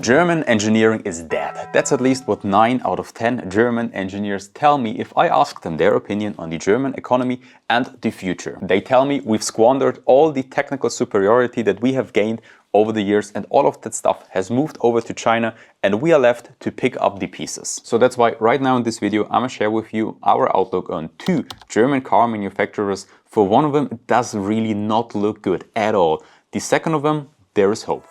German engineering is dead. That's at least what 9 out of 10 German engineers tell me if I ask them their opinion on the German economy and the future. They tell me we've squandered all the technical superiority that we have gained over the years, and all of that stuff has moved over to China and we are left to pick up the pieces. So that's why right now in this video I'm gonna share with you our outlook on 2 German car manufacturers. For one of them it does really not look good at all. The second of them, there is hope.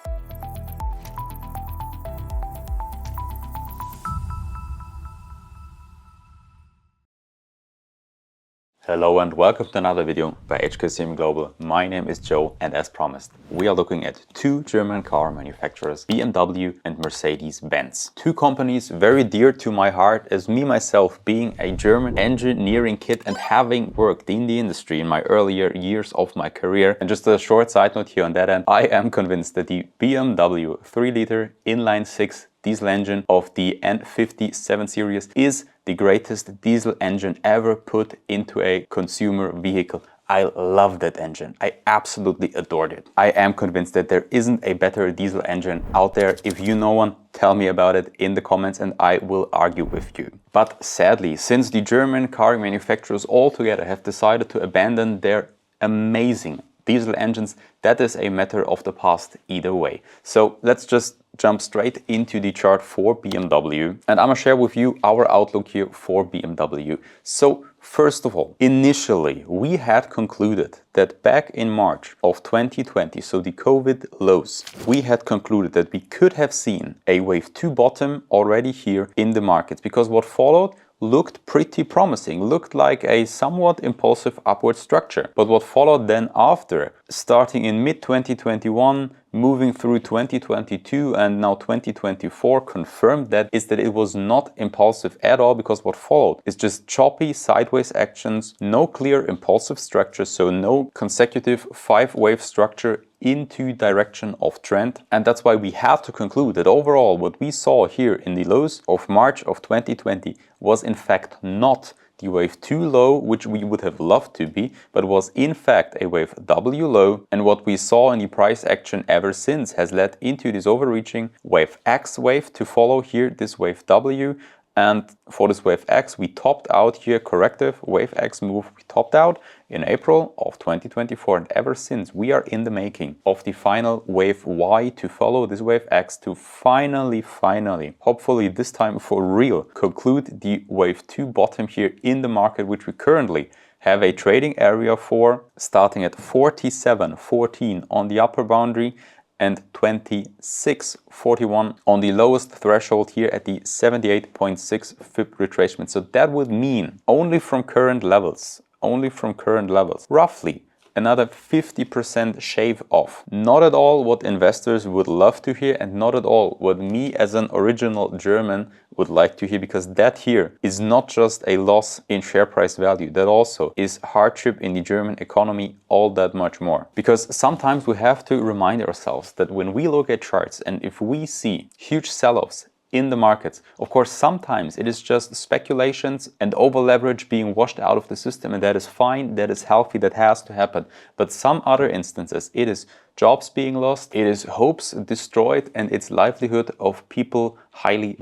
Hello and welcome to another video by HKCM Global. My name is Joe and as promised, we are looking at 2 German car manufacturers, BMW and Mercedes-Benz. 2 companies very dear to my heart, as me myself being a German engineering kid and having worked in the industry in my earlier years of my career. And just a short side note here on that end, I am convinced that the BMW 3-liter inline-6 diesel engine of the N57 series is the greatest diesel engine ever put into a consumer vehicle. I love that engine. I absolutely adored it. I am convinced that there isn't a better diesel engine out there. If you know one, tell me about it in the comments and I will argue with you. But sadly, since the German car manufacturers altogether have decided to abandon their amazing diesel engines, that is a matter of the past either way. So let's just jump straight into the chart for BMW and I'm gonna share with you our outlook here for BMW. So first of all, initially we had concluded that back in March of 2020, so the COVID lows, we had concluded that we could have seen a wave 2 bottom already here in the markets, because what followed looked pretty promising, looked like a somewhat impulsive upward structure. But what followed then after, starting in mid-2021, moving through 2022 and now 2024, confirmed that it was not impulsive at all, because what followed is just choppy sideways actions, no clear impulsive structure, so no consecutive 5-wave structure into direction of trend. And that's why we have to conclude that overall what we saw here in the lows of March of 2020 was in fact not the wave 2 low, which we would have loved to be, but was in fact a wave W low. And what we saw in the price action ever since has led into this overreaching wave X wave to follow here this wave W. And for this wave X, we topped out here, corrective wave X move, we topped out in April of 2024. And ever since, we are in the making of the final wave Y to follow this wave X to finally, hopefully this time for real, conclude the wave 2 bottom here in the market, which we currently have a trading area for, starting at 47.14 on the upper boundary and 26.41 on the lowest threshold here at the 78.6 FIB retracement. So that would mean only from current levels, roughly another 50% shave off. Not at all what investors would love to hear and not at all what me as an original German would like to hear, because that here is not just a loss in share price value, that also is hardship in the German economy all that much more. Because sometimes we have to remind ourselves that when we look at charts and if we see huge sell-offs in the markets, of course sometimes it is just speculations and over leverage being washed out of the system, and that is fine, that is healthy, that has to happen. But some other instances it is jobs being lost, it is hopes destroyed, and it's livelihood of people highly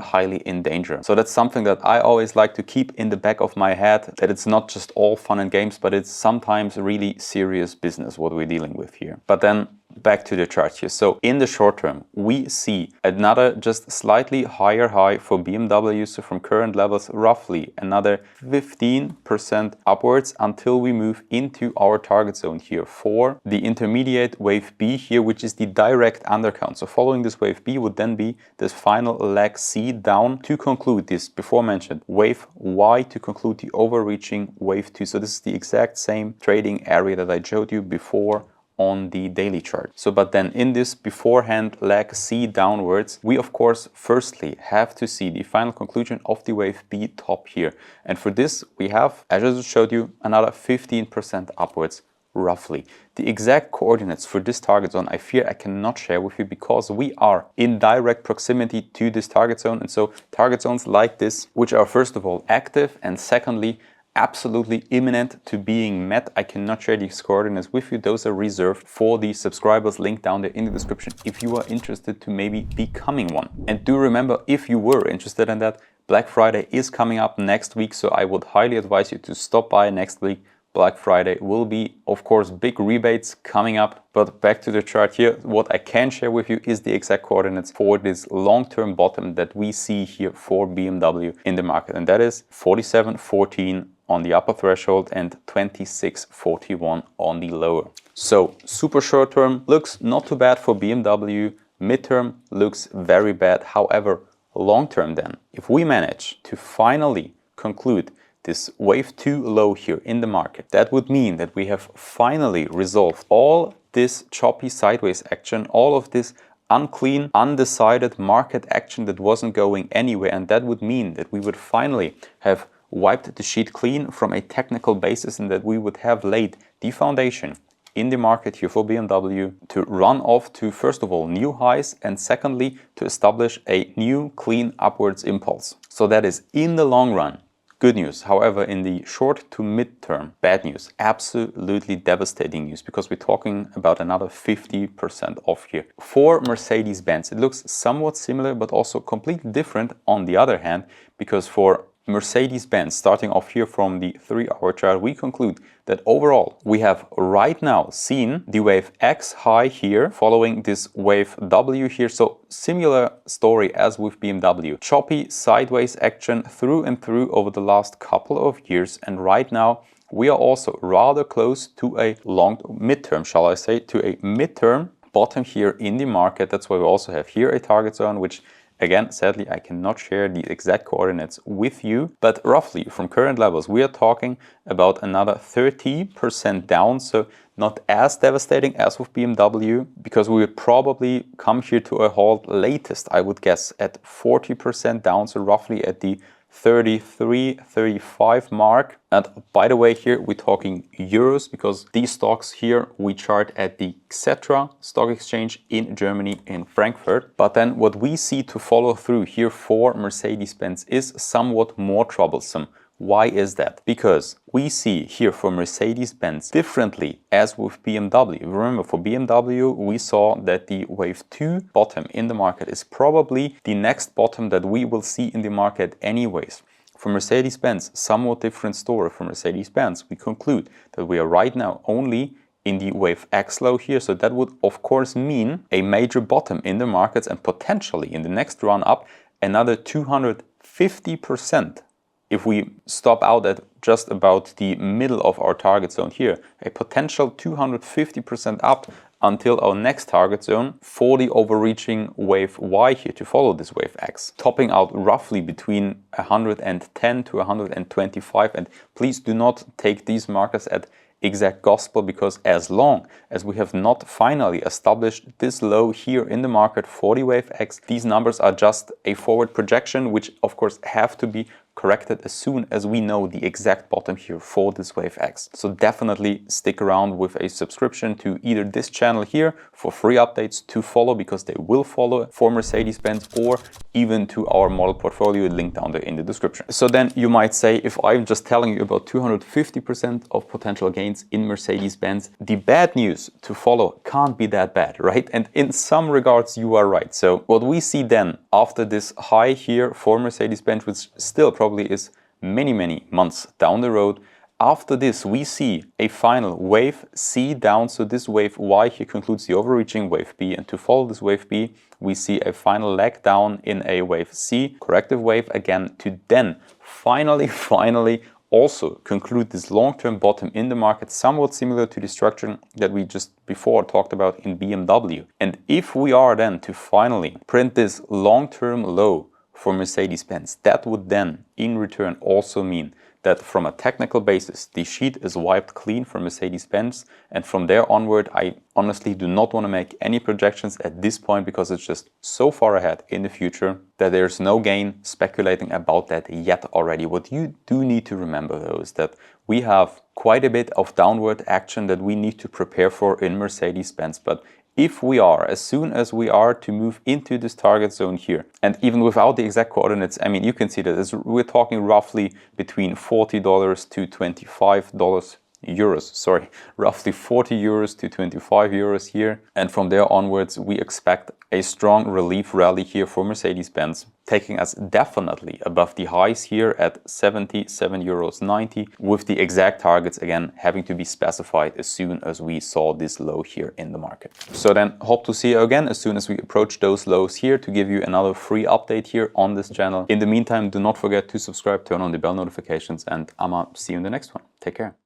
in danger. So that's something that I always like to keep in the back of my head, that it's not just all fun and games, but it's sometimes really serious business what we're dealing with here. But then back to the chart here. So in the short term, we see another just slightly higher high for BMW. So from current levels, roughly another 15% upwards until we move into our target zone here for the intermediate wave B here, which is the direct undercount. So following this wave B would then be this final leg C down to conclude this before mentioned wave Y to conclude the overreaching wave 2. So this is the exact same trading area that I showed you before on the daily chart. So but then in this beforehand leg C downwards, we of course firstly have to see the final conclusion of the wave B top here. And for this we have, as I just showed you, another 15% upwards roughly. The exact coordinates for this target zone I fear I cannot share with you, because we are in direct proximity to this target zone. And so target zones like this, which are first of all active and secondly absolutely imminent to being met. I cannot share these coordinates with you. Those are reserved for the subscribers. Link down there in the description if you are interested to maybe becoming one. And do remember, if you were interested in that, Black Friday is coming up next week, so I would highly advise you to stop by next week. Black Friday will be, of course, big rebates coming up. But back to the chart here, what I can share with you is the exact coordinates for this long-term bottom that we see here for BMW in the market. And that is 47.14 on the upper threshold and 26.41 on the lower. So super short term looks not too bad for BMW. Midterm looks very bad. However, long term then, if we manage to finally conclude this wave 2 low here in the market, that would mean that we have finally resolved all this choppy sideways action, all of this unclean, undecided market action that wasn't going anywhere. And that would mean that we would finally have wiped the sheet clean from a technical basis, and that we would have laid the foundation in the market here for BMW to run off to, first of all, new highs, and secondly, to establish a new clean upwards impulse. So that is in the long run good news. However, in the short to mid-term, bad news, absolutely devastating news, because we're talking about another 50% off here. For Mercedes-Benz, it looks somewhat similar, but also completely different on the other hand, because for Mercedes-Benz, starting off here from the 3-hour chart, we conclude that overall we have right now seen the wave X high here following this wave W here. So similar story as with BMW. Choppy sideways action through and through over the last couple of years. And right now we are also rather close to a midterm, shall I say, to a midterm bottom here in the market. That's why we also have here a target zone, which again, sadly, I cannot share the exact coordinates with you, but roughly from current levels, we are talking about another 30% down. So not as devastating as with BMW, because we would probably come here to a halt latest, I would guess, at 40% down. So roughly at the 33, 35 mark. And by the way, here we're talking euros, because these stocks here we chart at the Xetra stock exchange in Germany, in Frankfurt. But then what we see to follow through here for Mercedes-Benz is somewhat more troublesome. Why is that? Because we see here for Mercedes-Benz differently as with BMW. Remember, for BMW, we saw that the wave 2 bottom in the market is probably the next bottom that we will see in the market anyways. For Mercedes-Benz, somewhat different story. For Mercedes-Benz, we conclude that we are right now only in the wave X low here. So that would, of course, mean a major bottom in the markets, and potentially in the next run up another 250%. If we stop out at just about the middle of our target zone here, a potential 250% up until our next target zone for the overreaching wave Y here to follow this wave X, topping out roughly between 110 to 125. And please do not take these markers at exact gospel, because as long as we have not finally established this low here in the market for the wave X, these numbers are just a forward projection, which of course have to be corrected as soon as we know the exact bottom here for this wave X. So definitely stick around with a subscription to either this channel here for free updates to follow, because they will follow for Mercedes-Benz, or even to our model portfolio, link down there in the description. So then you might say, if I'm just telling you about 250% of potential gains in Mercedes-Benz, the bad news to follow can't be that bad, right? And in some regards, you are right. So what we see then after this high here for Mercedes-Benz, which still probably is many months down the road, after this we see a final wave C down. So this wave Y here concludes the overreaching wave B, and to follow this wave B we see a final leg down in a wave C, corrective wave again, to then finally also conclude this long-term bottom in the market, somewhat similar to the structure that we just before talked about in BMW. And if we are then to finally print this long-term low for Mercedes-Benz, that would then in return also mean that from a technical basis, the sheet is wiped clean for Mercedes-Benz. And from there onward, I honestly do not want to make any projections at this point, because it's just so far ahead in the future that there's no gain speculating about that yet already. What you do need to remember though is that we have quite a bit of downward action that we need to prepare for in Mercedes-Benz. But if we are, as soon as we are to move into this target zone here, and even without the exact coordinates, I mean, you can see that we're talking roughly between $40 to $25 euros, sorry, roughly 40 euros to 25 euros here. And from there onwards, we expect a strong relief rally here for Mercedes-Benz, taking us definitely above the highs here at 77 euros 90, with the exact targets again having to be specified as soon as we saw this low here in the market. So then hope to see you again as soon as we approach those lows here to give you another free update here on this channel. In the meantime, do not forget to subscribe, turn on the bell notifications, and I'ma see you in the next one. Take care.